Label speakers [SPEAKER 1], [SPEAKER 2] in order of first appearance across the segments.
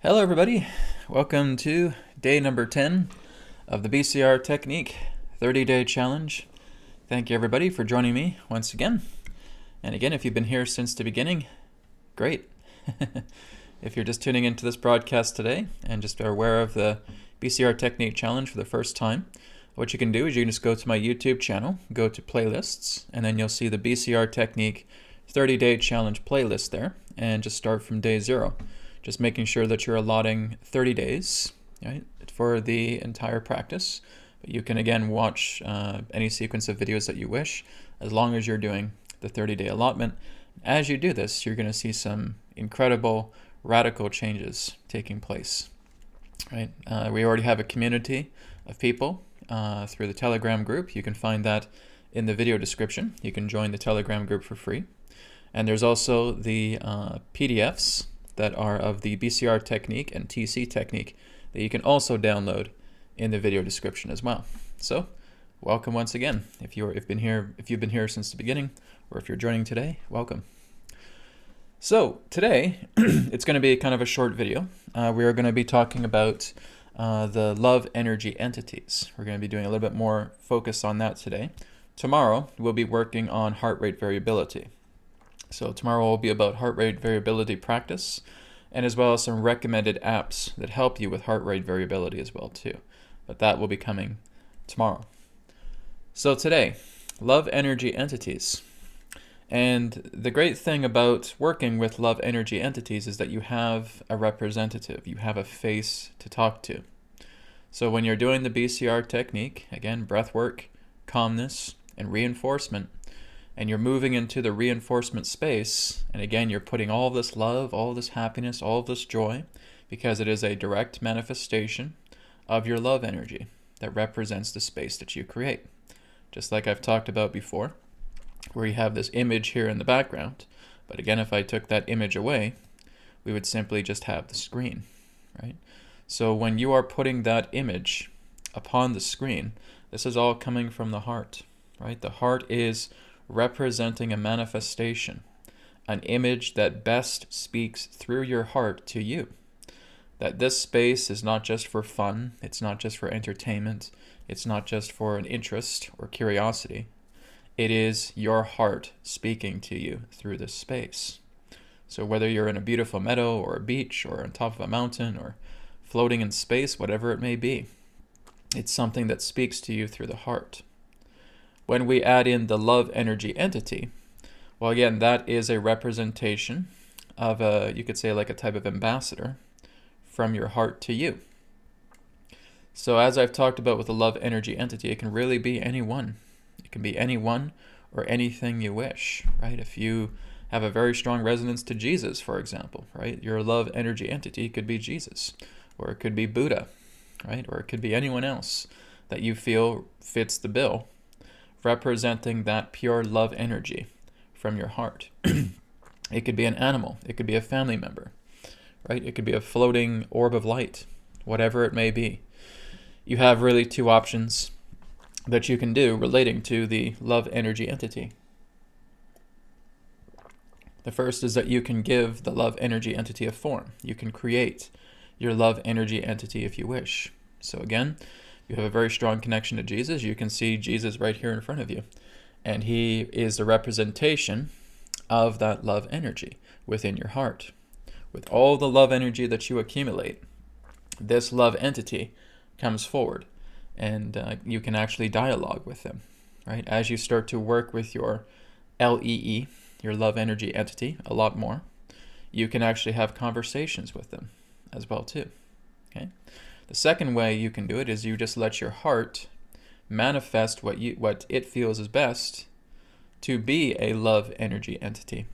[SPEAKER 1] Hello everybody, welcome to day number 10 of the BCR Technique 30-day challenge. Thank you everybody for joining me once again. And again, if you've been here since the beginning, great. If you're just tuning into this broadcast today and just are aware of the BCR Technique challenge for the first time, what you can do is you can just go to my YouTube channel, go to playlists, and then you'll see the BCR Technique 30-day challenge playlist there, and just start from day 0. Just making sure that you're allotting 30 days, right, for the entire practice. But you can again watch any sequence of videos that you wish, as long as you're doing the 30-day allotment. As you do this, you're going to see some incredible, radical changes taking place. Right? We already have a community of people through the Telegram group. You can find that in the video description. You can join the Telegram group for free. And there's also the PDFs that are of the BCR technique and TC technique that you can also download in the video description as well. So, welcome once again. If you've been here since the beginning, or if you're joining today, welcome. So today, it's going to be kind of a short video. We are going to be talking about the love energy entities. We're going to be doing a little bit more focus on that today. Tomorrow, we'll be working on heart rate variability. So tomorrow will be about heart rate variability practice, and as well as some recommended apps that help you with heart rate variability as well too. But that will be coming tomorrow. So today, love energy entities. And the great thing about working with love energy entities is that you have a representative, you have a face to talk to. So when you're doing the BCR technique, again, breath work, calmness, and reinforcement, and you're moving into the reinforcement space, and again, you're putting all of this love, all of this happiness, all of this joy, because it is a direct manifestation of your love energy that represents the space that you create. Just like I've talked about before, where you have this image here in the background, but again, if I took that image away, we would simply just have the screen, right? So when you are putting that image upon the screen, this is all coming from the heart, right? The heart is representing a manifestation, an image that best speaks through your heart to you. That this space is not just for fun, it's not just for entertainment, it's not just for an interest or curiosity. It is your heart speaking to you through this space. So whether you're in a beautiful meadow or a beach or on top of a mountain or floating in space, whatever it may be, it's something that speaks to you through the heart. When we add in the love energy entity, well, again, that is a representation of you could say like a type of ambassador from your heart to you. So as I've talked about with the love energy entity, it can really be anyone. It can be anyone or anything you wish, right? If you have a very strong resonance to Jesus, for example, right? Your love energy entity could be Jesus, or it could be Buddha, right? Or it could be anyone else that you feel fits the bill, representing that pure love energy from your heart. It could be an animal, it could be a family member, right? It could be a floating orb of light, whatever it may be. You have really two options that you can do relating to the love energy entity. The first is that you can give the love energy entity a form. You can create your love energy entity if you wish. So again, you have a very strong connection to Jesus. You can see Jesus right here in front of you. And he is the representation of that love energy within your heart. With all the love energy that you accumulate, this love entity comes forward. And you can actually dialogue with them, right? As you start to work with your LEE, your love energy entity, a lot more, you can actually have conversations with them as well too, okay? The second way you can do it is you just let your heart manifest what it feels is best to be a love energy entity.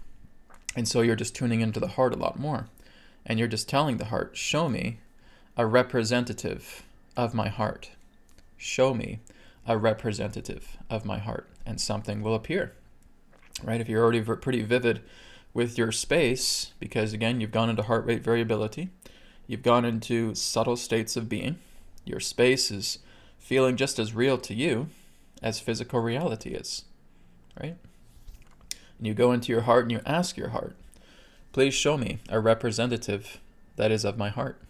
[SPEAKER 1] And so you're just tuning into the heart a lot more. And you're just telling the heart, show me a representative of my heart. Show me a representative of my heart. And something will appear, right? If you're already pretty vivid with your space, because again, you've gone into heart rate variability, you've gone into subtle states of being. Your space is feeling just as real to you as physical reality is, right? And you go into your heart and you ask your heart, please show me a representative that is of my heart.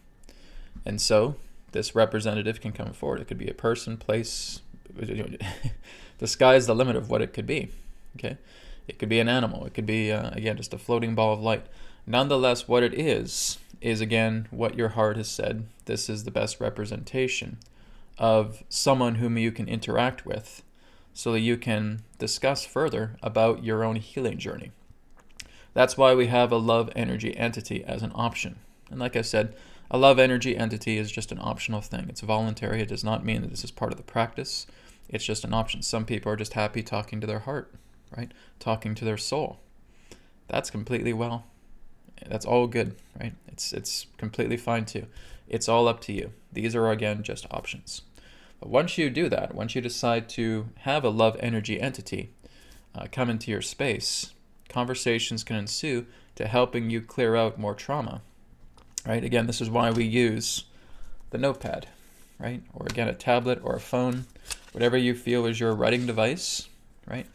[SPEAKER 1] And so this representative can come forward. It could be a person, place. The sky is the limit of what it could be. Okay, it could be an animal. It could be, again, just a floating ball of light. Nonetheless, what it is again, what your heart has said. This is the best representation of someone whom you can interact with so that you can discuss further about your own healing journey. That's why we have a love energy entity as an option. And like I said, a love energy entity is just an optional thing. It's voluntary. It does not mean that this is part of the practice. It's just an option. Some people are just happy talking to their heart, right? Talking to their soul. That's completely well. That's all good, right? It's completely fine too. It's all up to you. These are, again, just options. But once you do that, once you decide to have a love energy entity come into your space, conversations can ensue to helping you clear out more trauma, right? Again, this is why we use the notepad, right? Or again, a tablet or a phone, whatever you feel is your writing device, right?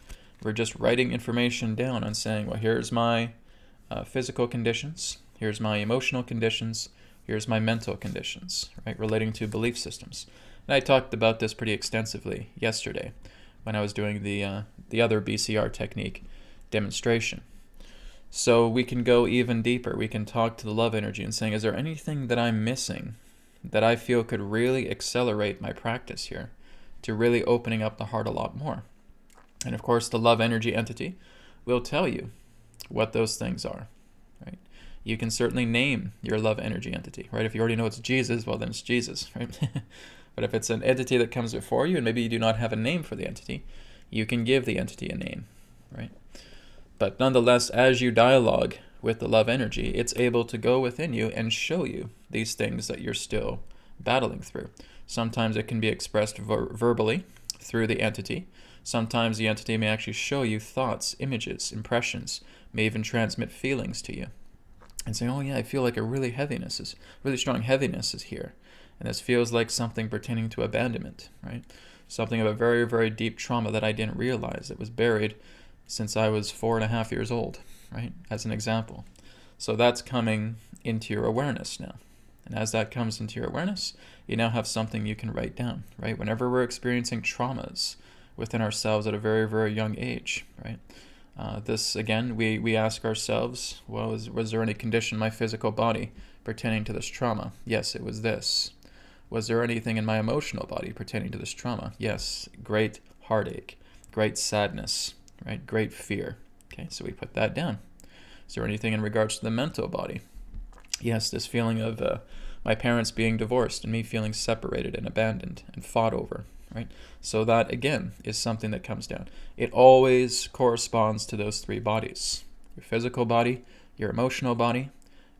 [SPEAKER 1] We're just writing information down and saying, well, here's my physical conditions, here's my emotional conditions, here's my mental conditions, right? Relating to belief systems. And I talked about this pretty extensively yesterday when I was doing the other BCR technique demonstration. So we can go even deeper. We can talk to the love energy and saying, is there anything that I'm missing that I feel could really accelerate my practice here to really opening up the heart a lot more? And of course, the love energy entity will tell you what those things are, right? You can certainly name your love energy entity, right? If you already know it's Jesus, well, then it's Jesus, right? But if it's an entity that comes before you and maybe you do not have a name for the entity, you can give the entity a name, right? But nonetheless, as you dialogue with the love energy, it's able to go within you and show you these things that you're still battling through. Sometimes it can be expressed verbally through the entity. Sometimes the entity may actually show you thoughts, images, impressions, may even transmit feelings to you. And say, oh yeah, I feel like a really strong heaviness is here. And this feels like something pertaining to abandonment, right? Something of a very, very deep trauma that I didn't realize that was buried since I was 4.5 years old, right? As an example. So that's coming into your awareness now. And as that comes into your awareness, you now have something you can write down, right? Whenever we're experiencing traumas within ourselves at a very, very young age, right? This, again, we ask ourselves, well, was there any condition in my physical body pertaining to this trauma? Yes, it was this. Was there anything in my emotional body pertaining to this trauma? Yes, great heartache, great sadness, right? Great fear. Okay, so we put that down. Is there anything in regards to the mental body? Yes, this feeling of my parents being divorced and me feeling separated and abandoned and fought over, right? So that, again, is something that comes down. It always corresponds to those three bodies: your physical body, your emotional body,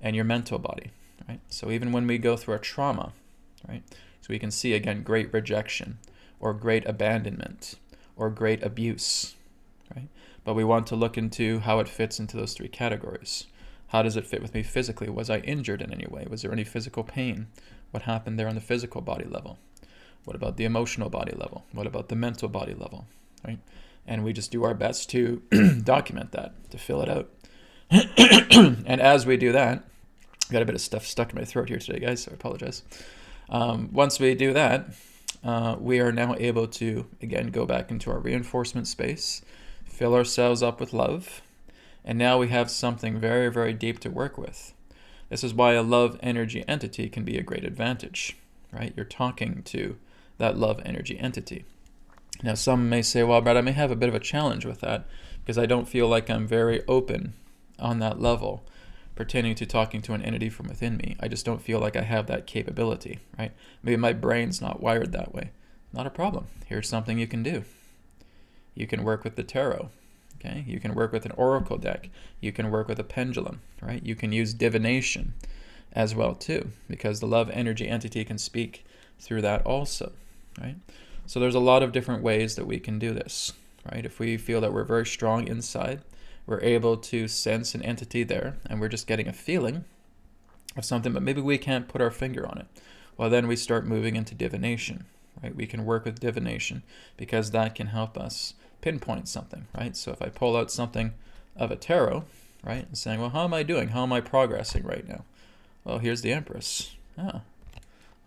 [SPEAKER 1] and your mental body, right? So even when we go through a trauma, right? So we can see, again, great rejection or great abandonment or great abuse, right? But we want to look into how it fits into those three categories. How does it fit with me physically? Was I injured in any way? Was there any physical pain? What happened there on the physical body level? What about the emotional body level? What about the mental body level, right? And we just do our best to document that, to fill it out. And as we do that, I got a bit of stuff stuck in my throat here today, guys, so I apologize. Once we do that, we are now able to, again, go back into our reinforcement space, fill ourselves up with love, and now we have something very, very deep to work with. This is why a love energy entity can be a great advantage, right? You're talking to that love energy entity. Now, some may say, well, Brad, I may have a bit of a challenge with that because I don't feel like I'm very open on that level pertaining to talking to an entity from within me. I just don't feel like I have that capability, right? Maybe my brain's not wired that way. Not a problem. Here's something you can do. You can work with the tarot, okay? You can work with an oracle deck. You can work with a pendulum, right? You can use divination as well too, because the love energy entity can speak through that also, right? So there's a lot of different ways that we can do this, right? If we feel that we're very strong inside, we're able to sense an entity there, and we're just getting a feeling of something, but maybe we can't put our finger on it. Well, then we start moving into divination, right? We can work with divination because that can help us pinpoint something, right? So if I pull out something of a tarot, right, and saying, well, how am I doing? How am I progressing right now? Well, here's the Empress. Ah,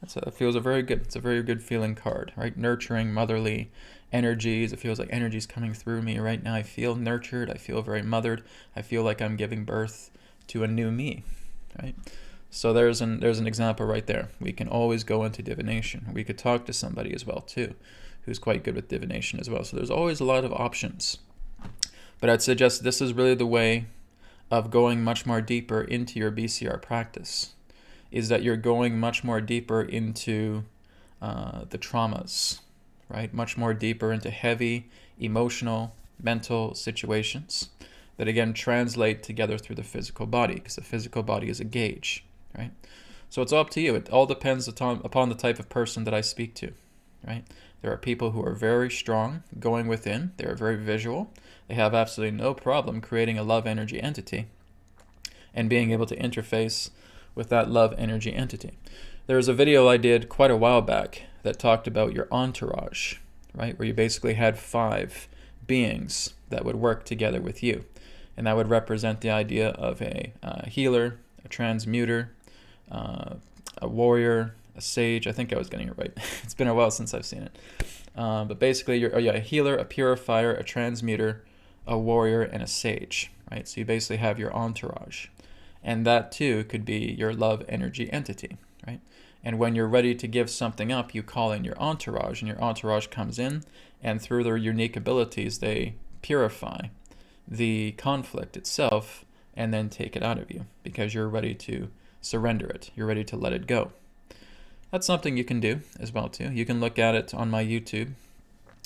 [SPEAKER 1] that feels it's a very good feeling card, right? Nurturing, motherly energies. It feels like energy's coming through me right now. I feel nurtured. I feel very mothered. I feel like I'm giving birth to a new me, right? So there's an example right there. We can always go into divination. We could talk to somebody as well too, who's quite good with divination as well. So there's always a lot of options. But I'd suggest this is really the way of going much more deeper into your BCR practice, is that you're going much more deeper into the traumas, right? Much more deeper into heavy emotional, mental situations that again translate together through the physical body, because the physical body is a gauge, right? So it's up to you. It all depends upon the type of person that I speak to, right? There are people who are very strong going within. They are very visual. They have absolutely no problem creating a love energy entity and being able to interface with that love energy entity. There was a video I did quite a while back that talked about your entourage, right? Where you basically had 5 beings that would work together with you. And that would represent the idea of a healer, a transmuter, a warrior, a sage. I think I was getting it right. It's been a while since I've seen it. But basically, you're a healer, a purifier, a transmuter, a warrior, and a sage, right? So you basically have your entourage. And that too could be your love energy entity, right? And when you're ready to give something up, you call in your entourage, and your entourage comes in, and through their unique abilities, they purify the conflict itself and then take it out of you because you're ready to surrender it. You're ready to let it go. That's something you can do as well too. You can look at it on my YouTube,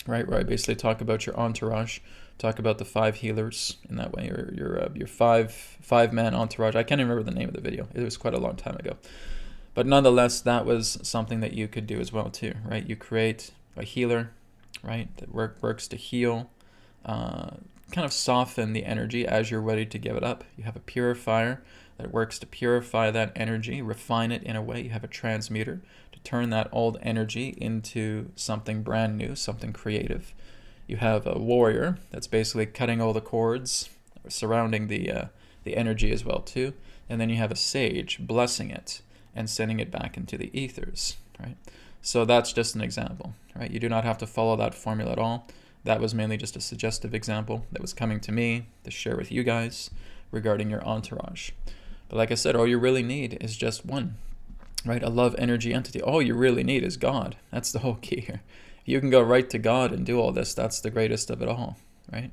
[SPEAKER 1] right, where I basically talk about your entourage, talk about the 5 healers in that way, or your five-man entourage. I can't even remember the name of the video. It was quite a long time ago. But nonetheless, that was something that you could do as well too, right? You create a healer, right, that works to heal, kind of soften the energy as you're ready to give it up. You have a purifier that works to purify that energy, refine it in a way. You have a transmuter to turn that old energy into something brand new, something creative. You have a warrior that's basically cutting all the cords surrounding the energy as well too. And then you have a sage blessing it and sending it back into the ethers, right? So that's just an example, right? You do not have to follow that formula at all. That was mainly just a suggestive example that was coming to me to share with you guys regarding your entourage. But like I said, all you really need is just one, right? A love energy entity. All you really need is God. That's the whole key here. You can go right to God and do all this. That's the greatest of it all, right?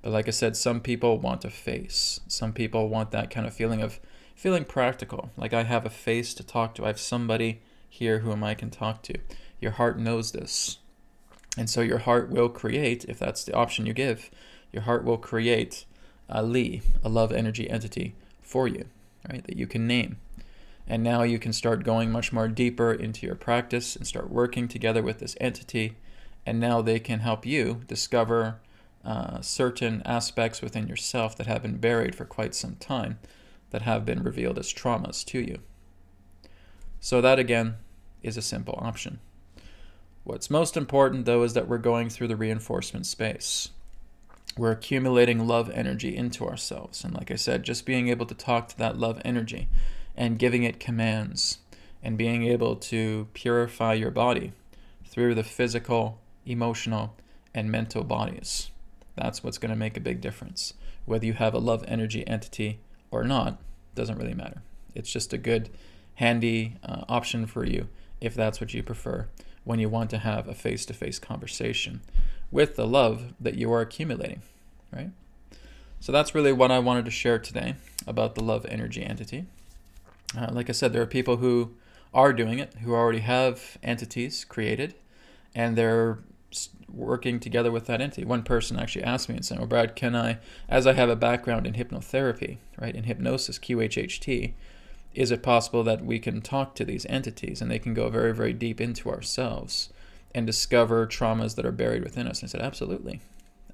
[SPEAKER 1] But like I said, some people want a face. Some people want that kind of feeling practical. Like I have a face to talk to. I have somebody here whom I can talk to. Your heart knows this. And so your heart will create, if that's the option you give, your heart will create a love energy entity for you, right, that you can name. And now you can start going much more deeper into your practice and start working together with this entity. And now they can help you discover certain aspects within yourself that have been buried for quite some time, that have been revealed as traumas to you. So that, again, is a simple option. What's most important, though, is that we're going through the reinforcement space. We're accumulating love energy into ourselves. And like I said, just being able to talk to that love energy and giving it commands and being able to purify your body through the physical, emotional, and mental bodies. That's what's going to make a big difference. Whether you have a love energy entity or not, doesn't really matter. It's just a good, handy option for you if that's what you prefer when you want to have a face-to-face conversation with the love that you are accumulating, right? So that's really what I wanted to share today about the love energy entity. Like I said, there are people who are doing it, who already have entities created, and they're working together with that entity. One person actually asked me and said, well, Brad, can I, as I have a background in hypnotherapy, right, in hypnosis, QHHT, is it possible that we can talk to these entities and they can go very, very deep into ourselves and discover traumas that are buried within us? And I said, absolutely,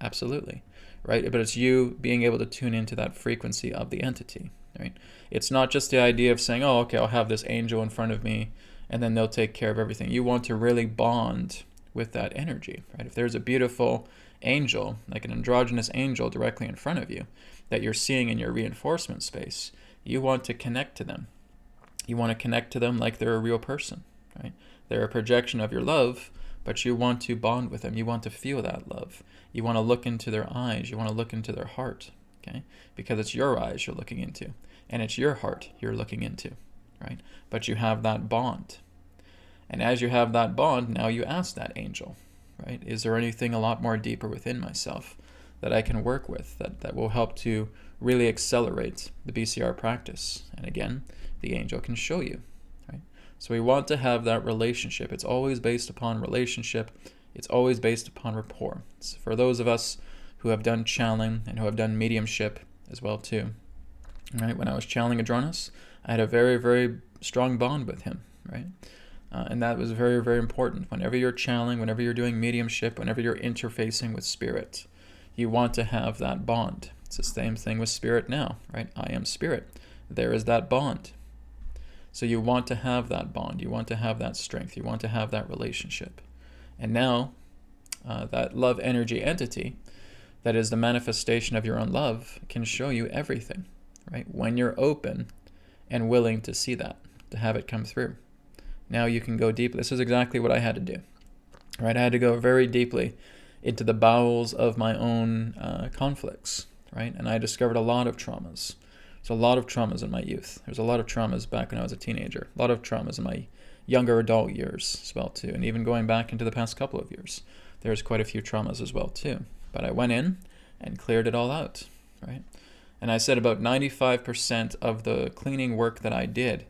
[SPEAKER 1] absolutely, right? But it's you being able to tune into that frequency of the entity, right? It's not just the idea of saying, oh, okay, I'll have this angel in front of me and then they'll take care of everything. You want to really bond with that energy, right? If there's a beautiful angel, like an androgynous angel directly in front of you that you're seeing in your reinforcement space, you want to connect to them. You want to connect to them like they're a real person, right? They're a projection of your love, but you want to bond with them. You want to feel that love. You want to look into their eyes. You want to look into their heart, okay? Because it's your eyes you're looking into, and it's your heart you're looking into, right? But you have that bond. And as you have that bond, now you ask that angel, right? Is there anything a lot more deeper within myself that I can work with that will help to really accelerate the BCR practice? And again, the angel can show you, right? So we want to have that relationship. It's always based upon relationship. It's always based upon rapport. So for those of us who have done channeling and who have done mediumship as well too, right? When I was channeling Adronis, I had a very, very strong bond with him, right? And that was very, very important. Whenever you're channeling, whenever you're doing mediumship, whenever you're interfacing with spirit, you want to have that bond. It's the same thing with spirit now, right? I am spirit. There is that bond. So you want to have that bond. You want to have that strength. You want to have that relationship. And now, that love energy entity, that is the manifestation of your own love, can show you everything, right? When you're open and willing to see that, to have it come through. Now you can go deep. This is exactly what I had to do, right? I had to go very deeply into the bowels of my own conflicts, right? And I discovered a lot of traumas. There's a lot of traumas in my youth. There's a lot of traumas back when I was a teenager. A lot of traumas in my younger adult years as well too. And even going back into the past couple of years, there's quite a few traumas as well too. But I went in and cleared it all out, right? And I said about 95% of the cleaning work that I did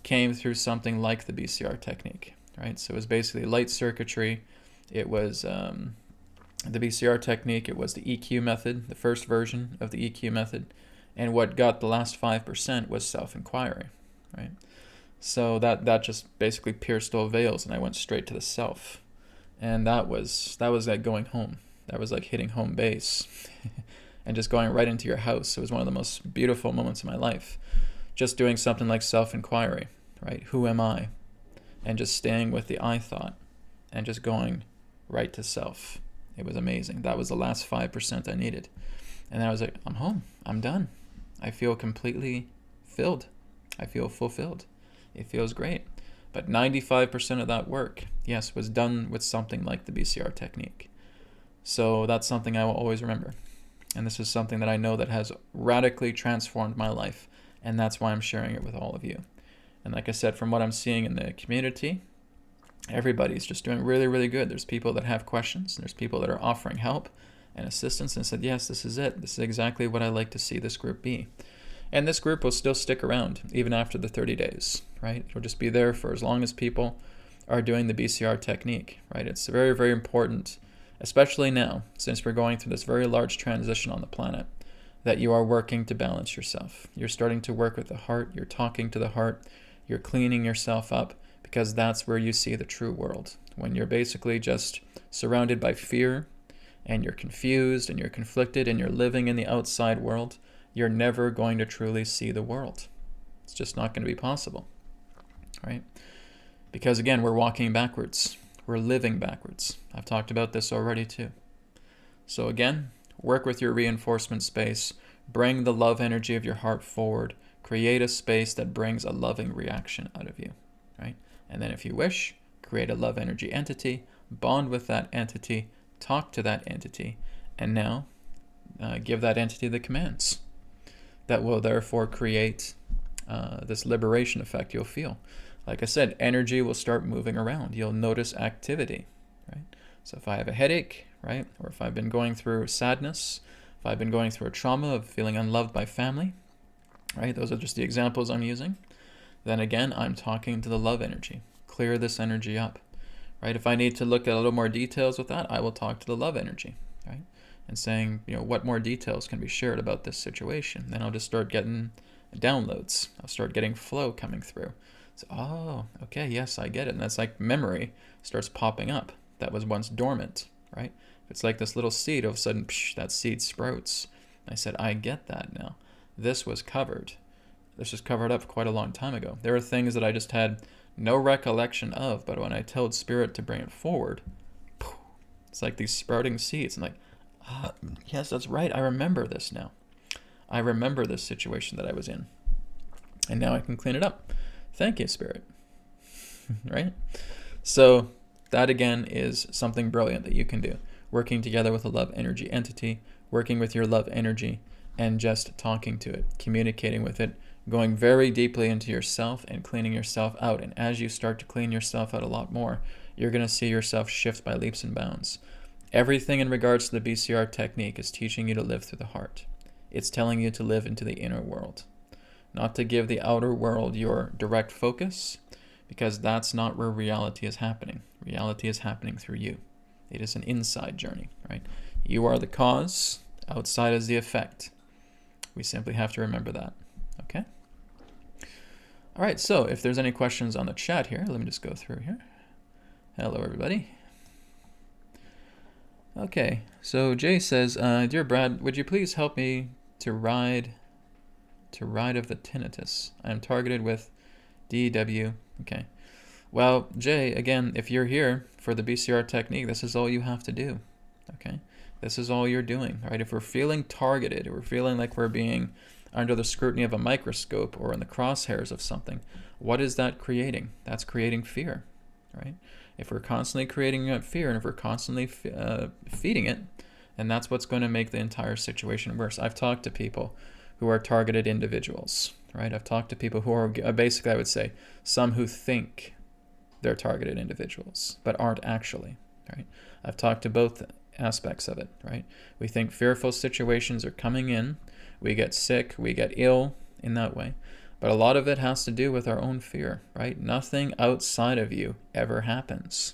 [SPEAKER 1] came through something like the BCR technique, right? So it was basically light circuitry. It was the BCR technique. It was the EQ method, the first version of the EQ method. And what got the last 5% was self-inquiry, right? So that just basically pierced all veils, and I went straight to the self. And that was like going home. That was like hitting home base and just going right into your house. It was one of the most beautiful moments of my life. Just doing something like self-inquiry, right? Who am I? And just staying with the I thought and just going right to self. It was amazing. That was the last 5% I needed. And then I was like, I'm home. I'm done. I feel completely filled. I feel fulfilled. It feels great. But 95% of that work, yes, was done with something like the BCR technique. So that's something I will always remember. And this is something that I know that has radically transformed my life. And that's why I'm sharing it with all of you. And like I said, from what I'm seeing in the community, everybody's just doing really, really good. There's people that have questions. There's people that are offering help and assistance and said, yes, this is it. This is exactly what I like to see this group be. And this group will still stick around even after the 30 days, right? It'll just be there for as long as people are doing the BCR technique, right? It's very, very important, especially now, since we're going through this very large transition on the planet, that you are working to balance yourself. You're starting to work with the heart. You're talking to the heart. You're cleaning yourself up, because that's where you see the true world. When you're basically just surrounded by fear and you're confused and you're conflicted and you're living in the outside world, you're never going to truly see the world. It's just not going to be possible, right? Because again, we're walking backwards. We're living backwards. I've talked about this already too. So again, work with your reinforcement space. Bring the love energy of your heart forward. Create a space that brings a loving reaction out of you, right? And then if you wish, create a love energy entity, bond with that entity, talk to that entity, and now give that entity the commands that will therefore create this liberation effect you'll feel. Like I said, energy will start moving around. You'll notice activity, right? So if I have a headache, right, or if I've been going through sadness, if I've been going through a trauma of feeling unloved by family, right, those are just the examples I'm using, then again, I'm talking to the love energy. Clear this energy up, right? If I need to look at a little more details with that, I will talk to the love energy, right? And saying, what more details can be shared about this situation? Then I'll just start getting downloads. I'll start getting flow coming through. So, oh, okay, yes, I get it. And that's like memory starts popping up that was once dormant, right? It's like this little seed, all of a sudden, that seed sprouts. I said, I get that now. This was covered. This was covered up quite a long time ago. There are things that I just had no recollection of, but when I told Spirit to bring it forward, it's like these sprouting seeds. I'm like, yes, that's right. I remember this now. I remember this situation that I was in. And now I can clean it up. Thank you, Spirit. Right? So that again is something brilliant that you can do. Working together with a love energy entity, working with your love energy, and just talking to it, communicating with it, going very deeply into yourself and cleaning yourself out. And as you start to clean yourself out a lot more, you're going to see yourself shift by leaps and bounds. Everything in regards to the BCR technique is teaching you to live through the heart. It's telling you to live into the inner world, not to give the outer world your direct focus, because that's not where reality is happening. Reality is happening through you. It is an inside journey, right? You are the cause, outside is the effect. We simply have to remember that, okay? All right, so if there's any questions on the chat here, let me just go through here. Hello, everybody. Okay, so Jay says, Dear Brad, would you please help me to ride of the tinnitus? I am targeted with DW. Okay. Well, Jay, again, if you're here for the BCR technique, this is all you have to do. Okay? This is all you're doing, right? If we're feeling targeted, or we're feeling like we're being under the scrutiny of a microscope or in the crosshairs of something, what is that creating? That's creating fear, right? If we're constantly creating that fear, and if we're constantly feeding it, then that's what's going to make the entire situation worse. I've talked to people who are targeted individuals, right? I've talked to people who are, basically I would say, some who think they're targeted individuals, but aren't actually, right? I've talked to both aspects of it, right? We think fearful situations are coming in, we get sick, we get ill in that way, but a lot of it has to do with our own fear, right? Nothing outside of you ever happens.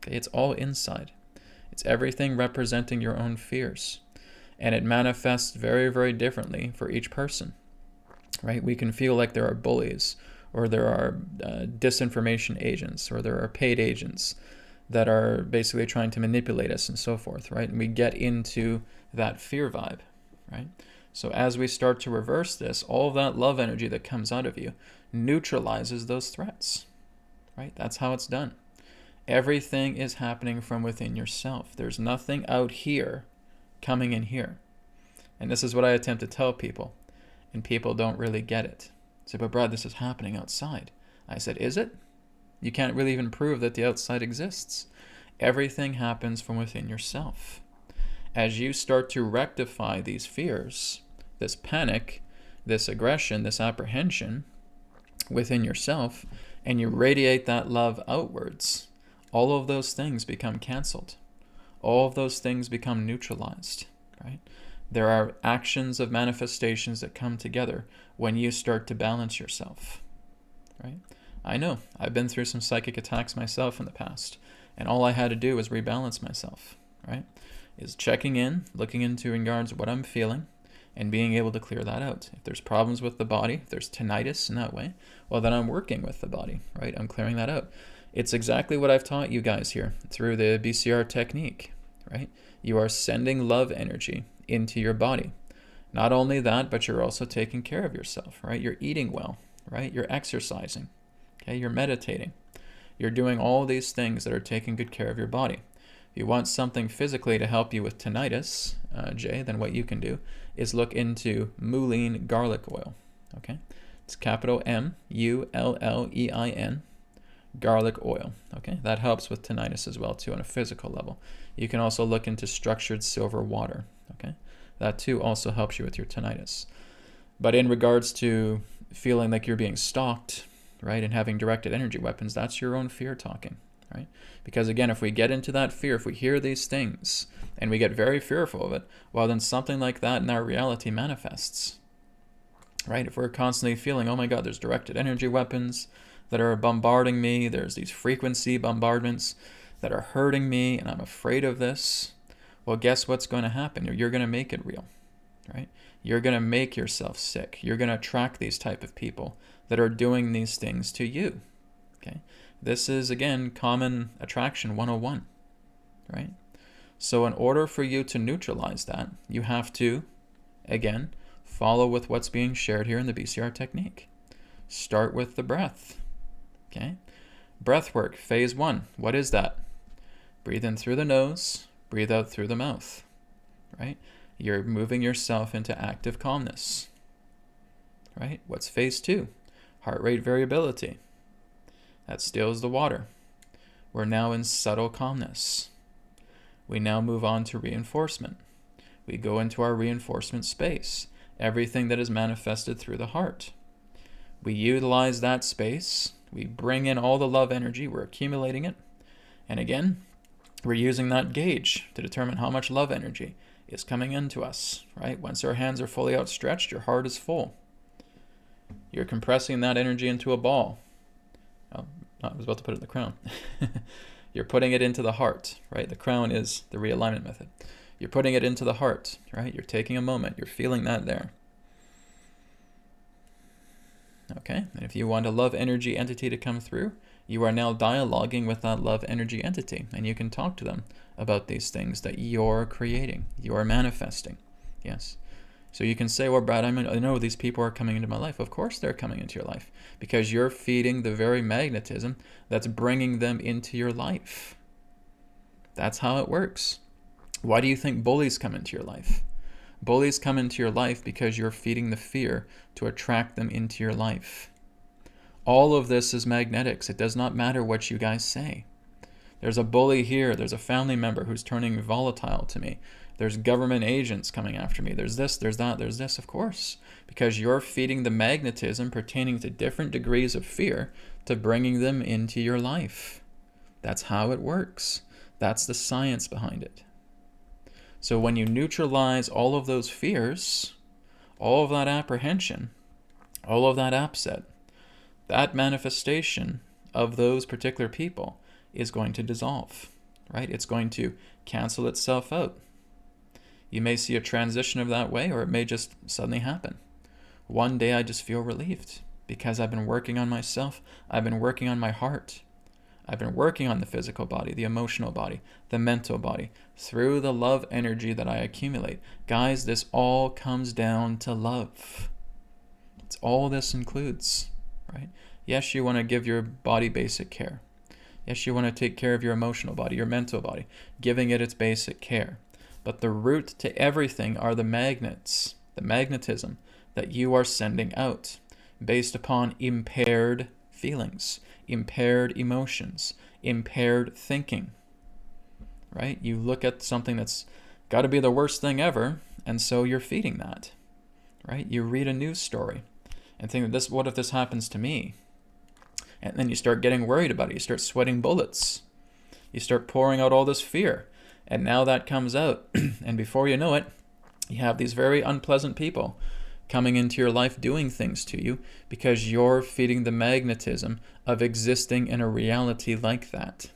[SPEAKER 1] Okay? It's all inside. It's everything representing your own fears. And it manifests very, very differently for each person, right? We can feel like there are bullies, or there are disinformation agents, or there are paid agents that are basically trying to manipulate us and so forth, right? And we get into that fear vibe, right? So as we start to reverse this, all of that love energy that comes out of you neutralizes those threats, right? That's how it's done. Everything is happening from within yourself. There's nothing out here coming in here. And this is what I attempt to tell people, and people don't really get it. Say, but Brad, this is happening outside. I said, is it? You can't really even prove that the outside exists. Everything happens from within yourself. As you start to rectify these fears, this panic, this aggression, this apprehension within yourself, and you radiate that love outwards, all of those things become canceled. All of those things become neutralized, right? There are actions of manifestations that come together when you start to balance yourself, right? I know, I've been through some psychic attacks myself in the past, and all I had to do was rebalance myself, right? Is checking in, looking into regards what I'm feeling, and being able to clear that out. If there's problems with the body, if there's tinnitus in that way, well, then I'm working with the body, right? I'm clearing that out. It's exactly what I've taught you guys here through the BCR technique, right? You are sending love energy into your body. Not only that, but you're also taking care of yourself, right? You're eating well, right? You're exercising, okay? You're meditating. You're doing all these things that are taking good care of your body. If you want something physically to help you with tinnitus, Jay, then what you can do is look into mullein garlic oil, okay? It's capital M-U-L-L-E-I-N, garlic oil, okay? That helps with tinnitus as well, too, on a physical level. You can also look into structured silver water, okay? That, too, also helps you with your tinnitus. But in regards to feeling like you're being stalked, right, and having directed energy weapons, that's your own fear talking, right? Because, again, if we get into that fear, if we hear these things, and we get very fearful of it, well, then something like that in our reality manifests, right? If we're constantly feeling, oh my God, there's directed energy weapons that are bombarding me, there's these frequency bombardments that are hurting me, and I'm afraid of this, well, guess what's going to happen? You're going to make it real, right? You're going to make yourself sick. You're going to attract these type of people that are doing these things to you, okay? This is, again, common attraction 101, right? So in order for you to neutralize that, you have to, again, follow with what's being shared here in the BCR technique. Start with the breath, okay? Breath work, phase 1. What is that? Breathe in through the nose, breathe out through the mouth, right? You're moving yourself into active calmness, right? What's phase 2? Heart rate variability. That stills the water. We're now in subtle calmness. We now move on to reinforcement. We go into our reinforcement space. Everything that is manifested through the heart. We utilize that space. We bring in all the love energy. We're accumulating it. And again, we're using that gauge to determine how much love energy is coming into us, right? Once our hands are fully outstretched, your heart is full. You're compressing that energy into a ball. Oh, I was about to put it in the crown. You're putting it into the heart, right? The crown is the realignment method. You're putting it into the heart, right? You're taking a moment. You're feeling that there. Okay, and if you want a love energy entity to come through, you are now dialoguing with that love energy entity, and you can talk to them about these things that you're creating, you're manifesting. Yes. So you can say, well, Brad, I know these people are coming into my life. Of course they're coming into your life, because you're feeding the very magnetism that's bringing them into your life. That's how it works. Why do you think bullies come into your life? Bullies come into your life because you're feeding the fear to attract them into your life. All of this is magnetics. It does not matter what you guys say. There's a bully here. There's a family member who's turning volatile to me. There's government agents coming after me. There's this, there's that, there's this, of course. Because you're feeding the magnetism pertaining to different degrees of fear to bringing them into your life. That's how it works. That's the science behind it. So when you neutralize all of those fears, all of that apprehension, all of that upset, that manifestation of those particular people is going to dissolve, right? It's going to cancel itself out. You may see a transition of that way, or it may just suddenly happen. One day I just feel relieved because I've been working on myself. I've been working on my heart. I've been working on the physical body, the emotional body, the mental body, through the love energy that I accumulate. Guys, this all comes down to love. It's all this includes, right? Yes, you want to give your body basic care. Yes, you want to take care of your emotional body, your mental body, giving it its basic care. But the root to everything are the magnets, the magnetism that you are sending out based upon impaired feelings, impaired emotions, impaired thinking, right? You look at something that's got to be the worst thing ever, and so you're feeding that, right? You read a news story and think, what if this happens to me? And then you start getting worried about it. You start sweating bullets. You start pouring out all this fear. And now that comes out. And before you know it, you have these very unpleasant people coming into your life doing things to you because you're feeding the magnetism of existing in a reality like that.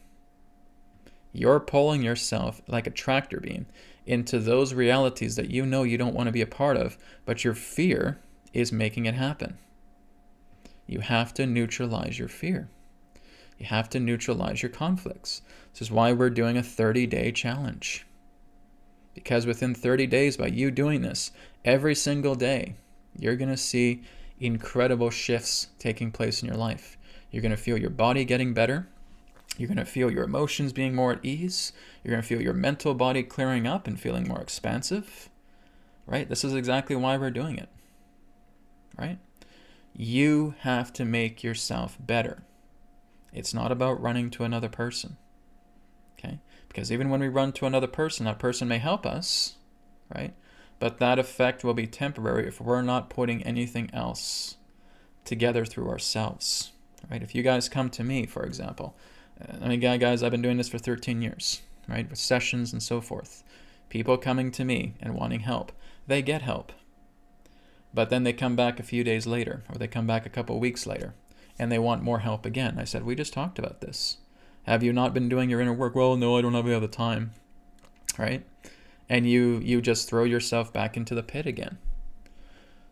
[SPEAKER 1] You're pulling yourself like a tractor beam into those realities that you know you don't want to be a part of, but your fear is making it happen. You have to neutralize your fear. You have to neutralize your conflicts. This is why we're doing a 30-day challenge. Because within 30 days, by you doing this every single day, you're going to see incredible shifts taking place in your life. You're going to feel your body getting better. You're going to feel your emotions being more at ease. You're going to feel your mental body clearing up and feeling more expansive. Right? This is exactly why we're doing it. Right? You have to make yourself better. It's not about running to another person. Okay? Because even when we run to another person, that person may help us, right? But that effect will be temporary if we're not putting anything else together through ourselves, right? If you guys come to me, for example, guys, I've been doing this for 13 years, right? With sessions and so forth. People coming to me and wanting help, they get help. But then they come back a few days later, or they come back a couple weeks later, and they want more help again. I said, we just talked about this. Have you not been doing your inner work? Well, no, I don't have the time, right? And you just throw yourself back into the pit again.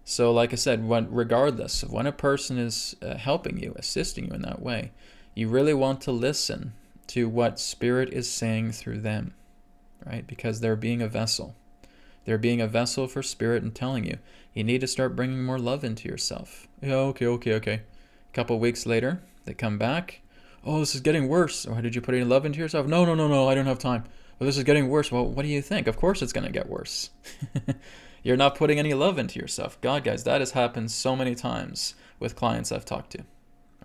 [SPEAKER 1] So like I said, regardless of when a person is helping you, assisting you in that way, you really want to listen to what Spirit is saying through them, right? Because they're being a vessel. They're being a vessel for Spirit and telling you, you need to start bringing more love into yourself. Yeah, okay. A couple weeks later, they come back. Oh, this is getting worse. Or did you put any love into yourself? No, I don't have time. Well, this is getting worse. Well, what do you think? Of course it's going to get worse. You're not putting any love into yourself. God, guys, that has happened so many times with clients I've talked to,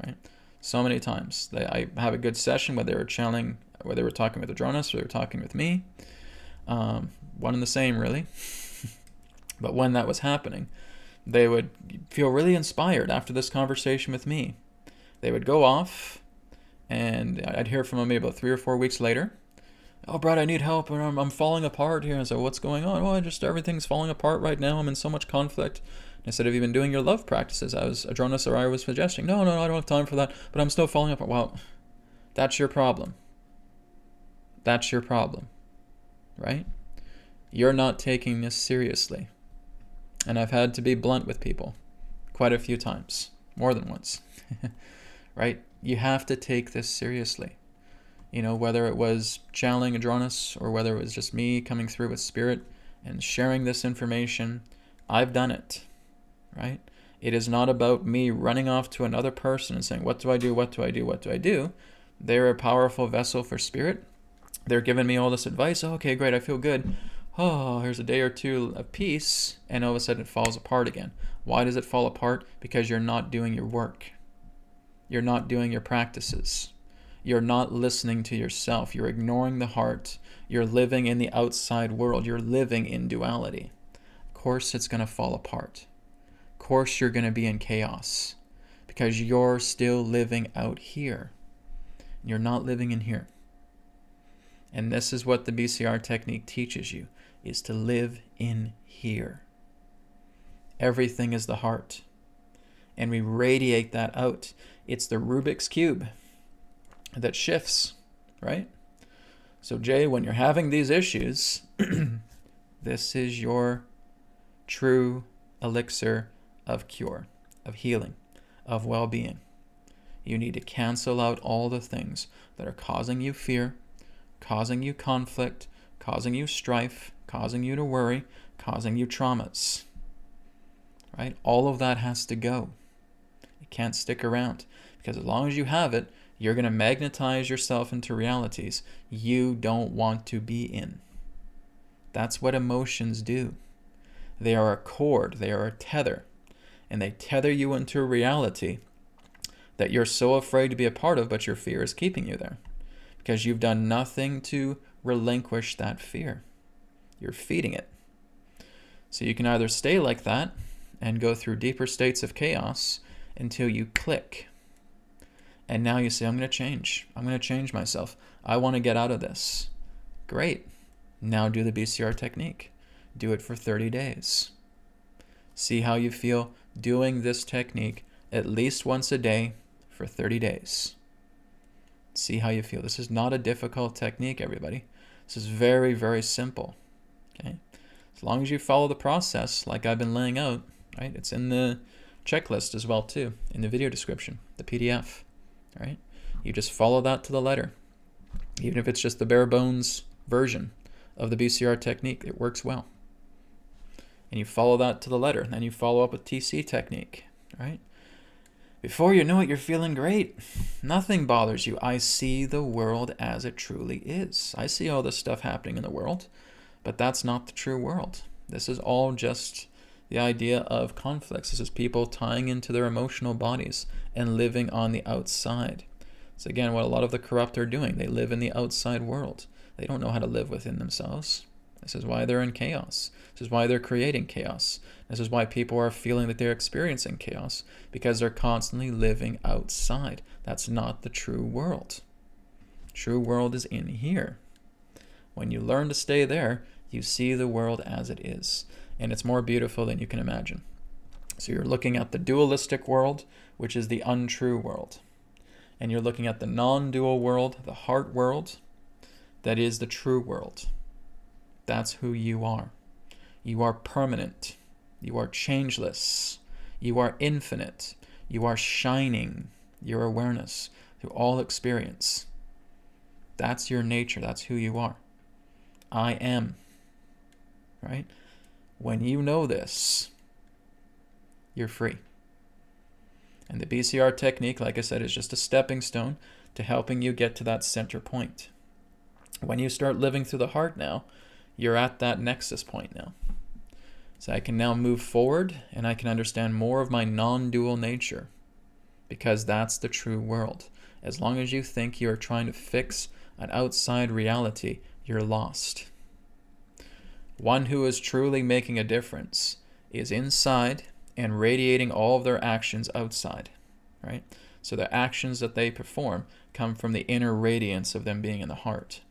[SPEAKER 1] right? So many times. I have a good session where they were channeling, where they were talking with Adronis, or they were talking with me. One and the same, really. But when that was happening, they would feel really inspired after this conversation with me. They would go off, and I'd hear from them maybe about 3 or 4 weeks later. Oh, Brad, I need help, or I'm falling apart here. And so, what's going on? Well, everything's falling apart right now. I'm in so much conflict. Instead of even doing your love practices, Adronis or I was suggesting, no, I don't have time for that, but I'm still falling apart. Well, that's your problem. That's your problem, right? You're not taking this seriously. And I've had to be blunt with people quite a few times, more than once, right? You have to take this seriously. You know, whether it was channeling Adronis or whether it was just me coming through with spirit and sharing this information, I've done it, right? It is not about me running off to another person and saying, what do I do? What do I do? What do I do? They're a powerful vessel for spirit. They're giving me all this advice. Oh, okay, great. I feel good. Oh, here's a day or two of peace. And all of a sudden it falls apart again. Why does it fall apart? Because you're not doing your work. You're not doing your practices. You're not listening to yourself. You're ignoring the heart. You're living in the outside world. You're living in duality. Of course it's going to fall apart. Of course you're going to be in chaos because you're still living out here. You're not living in here. And this is what the BCR technique teaches you, is to live in here. Everything is the heart. And we radiate that out. It's the Rubik's Cube that shifts, right? So Jay, when you're having these issues, this is your true elixir of cure, of healing, of well-being. You need to cancel out all the things that are causing you fear, causing you conflict, causing you strife, causing you to worry, causing you traumas, right? All of that has to go. It can't stick around because as long as you have it, you're going to magnetize yourself into realities you don't want to be in. That's what emotions do. They are a cord, they are a tether, and they tether you into a reality that you're so afraid to be a part of, but your fear is keeping you there because you've done nothing to relinquish that fear. You're feeding it. So you can either stay like that and go through deeper states of chaos until you click. And now you say, I'm going to change. I'm going to change myself. I want to get out of this. Great. Now do the BCR technique. Do it for 30 days. See how you feel doing this technique at least once a day for 30 days. See how you feel. This is not a difficult technique, everybody. This is very, very simple. Okay? As long as you follow the process like I've been laying out, right? It's in the checklist as well too, in the video description, the PDF. Right? You just follow that to the letter. Even if it's just the bare bones version of the BCR technique, it works well. And you follow that to the letter. And then you follow up with TC technique. Right? Before you know it, you're feeling great. Nothing bothers you. I see the world as it truly is. I see all this stuff happening in the world, but that's not the true world. This is all just the idea of conflicts. This is people tying into their emotional bodies and living on the outside. So again, what a lot of the corrupt are doing, they live in the outside world. They don't know how to live within themselves. This is why they're in chaos. This is why they're creating chaos. This is why people are feeling that they're experiencing chaos, because they're constantly living outside. That's not the true world. True world is in here. When you learn to stay there, you see the world as it is. And it's more beautiful than you can imagine. So you're looking at the dualistic world, which is the untrue world. And you're looking at the non-dual world, the heart world, that is the true world. That's who you are. You are permanent. You are changeless. You are infinite. You are shining your awareness through all experience. That's your nature. That's who you are. I am. Right? When you know this, you're free. And the BCR technique, like I said, is just a stepping stone to helping you get to that center point. When you start living through the heart now, you're at that nexus point now. So I can now move forward and I can understand more of my non-dual nature, because that's the true world. As long as you think you're trying to fix an outside reality, you're lost. One who is truly making a difference is inside and radiating all of their actions outside, right? So the actions that they perform come from the inner radiance of them being in the heart,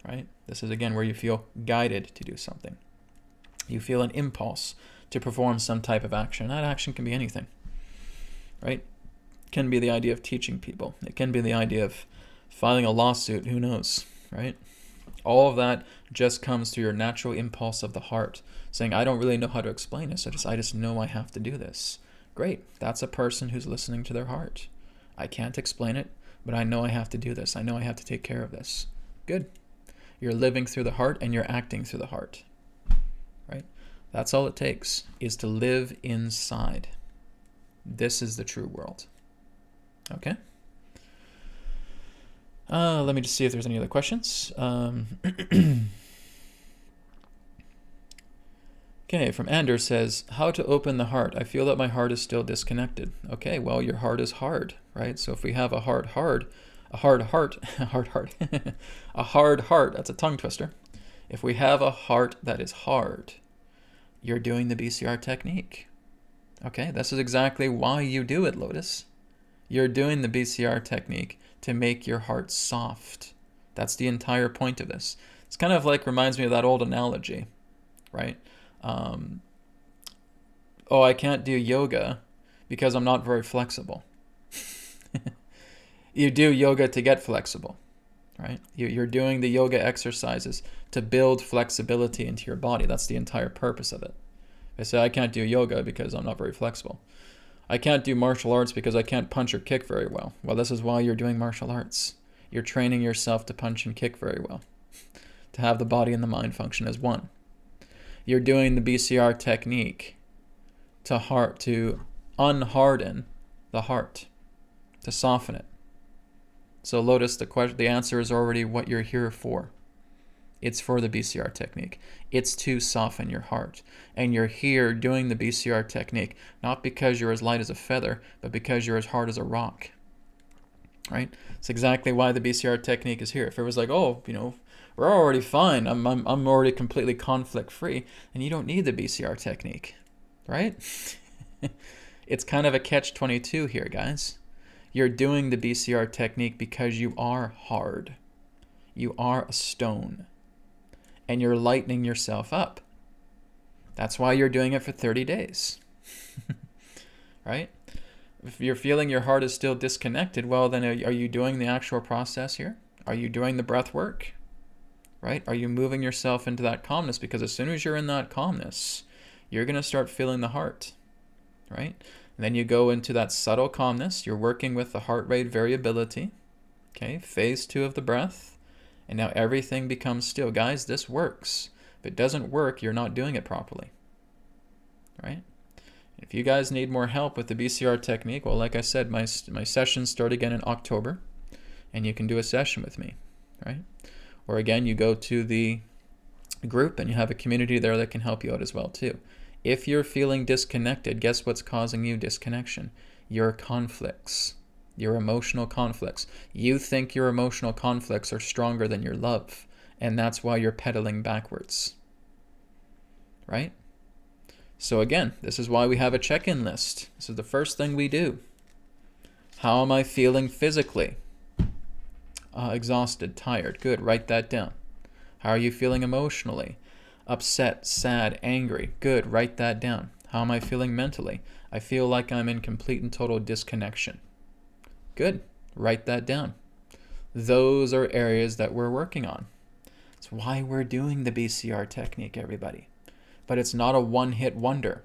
[SPEAKER 1] right? This is again where you feel guided to do something. You feel an impulse to perform some type of action. That action can be anything, right? It can be the idea of teaching people. It can be the idea of filing a lawsuit, who knows, right? All of that just comes through your natural impulse of the heart, saying, I don't really know how to explain this. I just know I have to do this. Great. That's a person who's listening to their heart. I can't explain it, but I know I have to do this. I know I have to take care of this. Good. You're living through the heart and you're acting through the heart, right? That's all it takes, is to live inside. This is the true world. Okay? Let me just see if there's any other questions. Okay, from Anders says, how to open the heart? I feel that my heart is still disconnected. Okay, well, your heart is hard, right? So if we have a hard heart, a hard heart, that's a tongue twister. If we have a heart that is hard, you're doing the BCR technique. Okay, this is exactly why you do it, Lotus. You're doing the BCR technique to make your heart soft. That's the entire point of this. It's kind of like, reminds me of that old analogy, right? Oh, I can't do yoga because I'm not very flexible. You do yoga to get flexible, right? You're doing the yoga exercises to build flexibility into your body. That's the entire purpose of it. I say I can't do yoga because I'm not very flexible. I can't do martial arts because I can't punch or kick very well. Well, this is why you're doing martial arts. You're training yourself to punch and kick very well, to have the body and the mind function as one. You're doing the BCR technique to unharden the heart, to soften it. So Lotus, the answer is already what you're here for. It's for the BCR technique. It's to soften your heart. And you're here doing the BCR technique, not because you're as light as a feather, but because you're as hard as a rock. Right? It's exactly why the BCR technique is here. If it was like, oh, we're already fine, I'm already completely conflict free, and you don't need the BCR technique. Right? It's kind of a catch-22 here, guys. You're doing the BCR technique because you are hard. You are a stone. And you're lightening yourself up. That's why you're doing it for 30 days. Right? If you're feeling your heart is still disconnected, well, then are you doing the actual process here? Are you doing the breath work? Right? Are you moving yourself into that calmness? Because as soon as you're in that calmness, you're going to start feeling the heart. Right? And then you go into that subtle calmness. You're working with the heart rate variability. Okay? Phase 2 of the breath. And now everything becomes still. Guys, this works. If it doesn't work, you're not doing it properly. Right? If you guys need more help with the BCR technique, well, like I said, my sessions start again in October. And you can do a session with me. Right? Or again, you go to the group and you have a community there that can help you out as well too. If you're feeling disconnected, guess what's causing you disconnection? Your conflicts. Your emotional conflicts. You think your emotional conflicts are stronger than your love, and that's why you're pedaling backwards. Right? So again, this is why we have a check-in list. This is the first thing we do. How am I feeling physically? Exhausted, tired. Good, write that down. How are you feeling emotionally? Upset, sad, angry. Good, write that down. How am I feeling mentally? I feel like I'm in complete and total disconnection. Good. Write that down. Those are areas that we're working on. That's why we're doing the BCR technique, everybody. But it's not a one-hit wonder.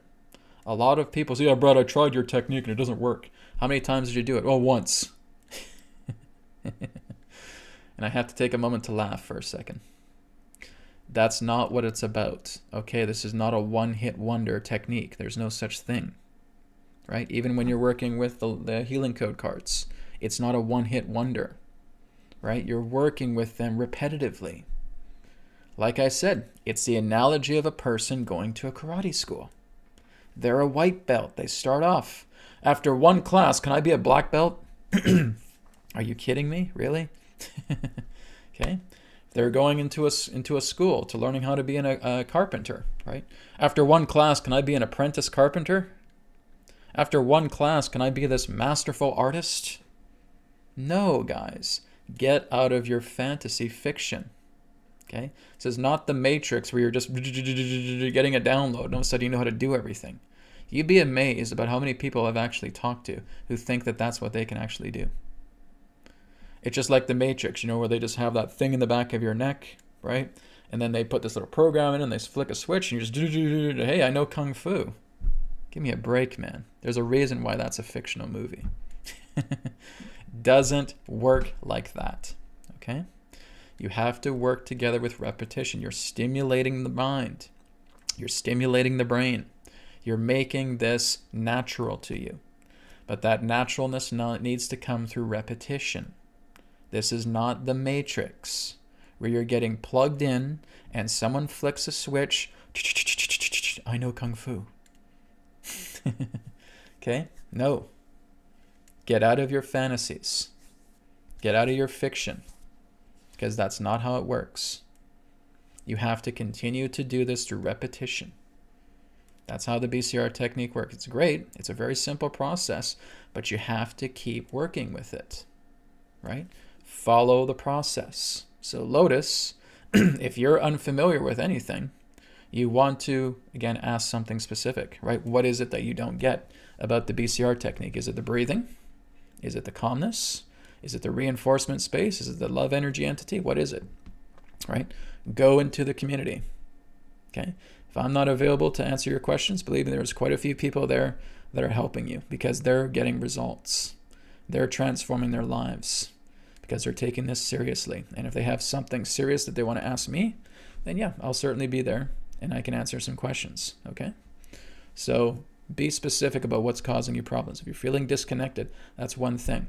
[SPEAKER 1] A lot of people say, yeah, Brad, I tried your technique and it doesn't work. How many times did you do it? Oh, once. And I have to take a moment to laugh for a second. That's not what it's about. Okay, this is not a one-hit wonder technique. There's no such thing. Right? Even when you're working with the healing code cards, it's not a one-hit wonder. Right? You're working with them repetitively. Like I said, it's the analogy of a person going to a karate school. They're a white belt. They start off. After one class, can I be a black belt? Are you kidding me? Really? Okay. They're going into a school to learning how to be a carpenter, right? After one class, can I be an apprentice carpenter? After one class, can I be this masterful artist? No, guys. Get out of your fantasy fiction. Okay? This is not the Matrix where you're just getting a download and all of a sudden you know how to do everything. You'd be amazed about how many people I've actually talked to who think that that's what they can actually do. It's just like the Matrix, you know, where they just have that thing in the back of your neck, right? And then they put this little program in and they flick a switch and you just, hey, I know Kung Fu. Give me a break, man. There's a reason why that's a fictional movie. Doesn't work like that, okay? You have to work together with repetition. You're stimulating the mind. You're stimulating the brain. You're making this natural to you. But that naturalness needs to come through repetition. This is not the Matrix, where you're getting plugged in and someone flicks a switch. I know Kung Fu. Okay? No. Get out of your fantasies. Get out of your fiction. Because that's not how it works. You have to continue to do this through repetition. That's how the BCR technique works. It's great. It's a very simple process, but you have to keep working with it, right? Follow the process. So Lotus, if you're unfamiliar with anything, you want to, again, ask something specific, right? What is it that you don't get about the BCR technique? Is it the breathing? Is it the calmness? Is it the reinforcement space? Is it the love energy entity? What is it, right? Go into the community, okay? If I'm not available to answer your questions, believe me, there's quite a few people there that are helping you because they're getting results. They're transforming their lives because they're taking this seriously. And if they have something serious that they want to ask me, then yeah, I'll certainly be there and I can answer some questions, okay? So be specific about what's causing you problems. If you're feeling disconnected, that's one thing.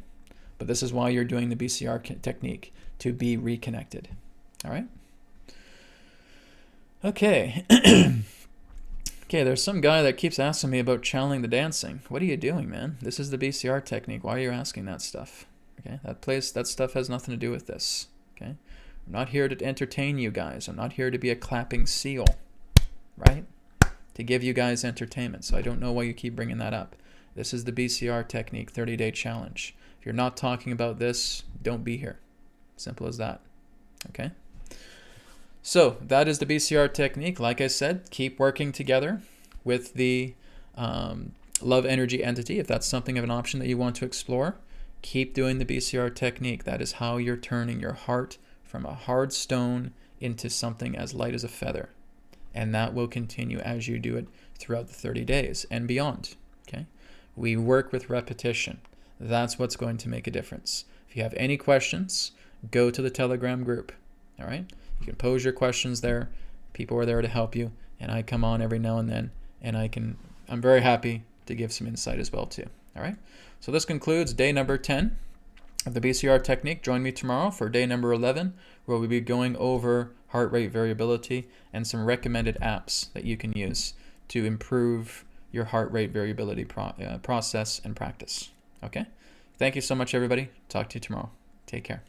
[SPEAKER 1] But this is why you're doing the BCR technique, to be reconnected, all right? Okay. Okay, there's some guy that keeps asking me about channeling the dancing. What are you doing, man? This is the BCR technique. Why are you asking that stuff? Okay, that stuff has nothing to do with this. Okay, I'm not here to entertain you guys. I'm not here to be a clapping seal, right? To give you guys entertainment. So I don't know why you keep bringing that up. This is the BCR technique 30-day challenge. If you're not talking about this, don't be here. Simple as that. Okay. So that is the BCR technique. Like I said, keep working together with the love energy entity. If that's something of an option that you want to explore, keep doing the BCR technique. That is how you're turning your heart from a hard stone into something as light as a feather. And that will continue as you do it throughout the 30 days and beyond. Okay? We work with repetition. That's what's going to make a difference. If you have any questions, go to the Telegram group. All right? You can pose your questions there. People are there to help you, and I come on every now and then, and I'm very happy to give some insight as well too. All right? So this concludes day number 10 of the BCR technique. Join me tomorrow for day number 11, where we'll be going over heart rate variability and some recommended apps that you can use to improve your heart rate variability process and practice. Okay? Thank you so much, everybody. Talk to you tomorrow. Take care.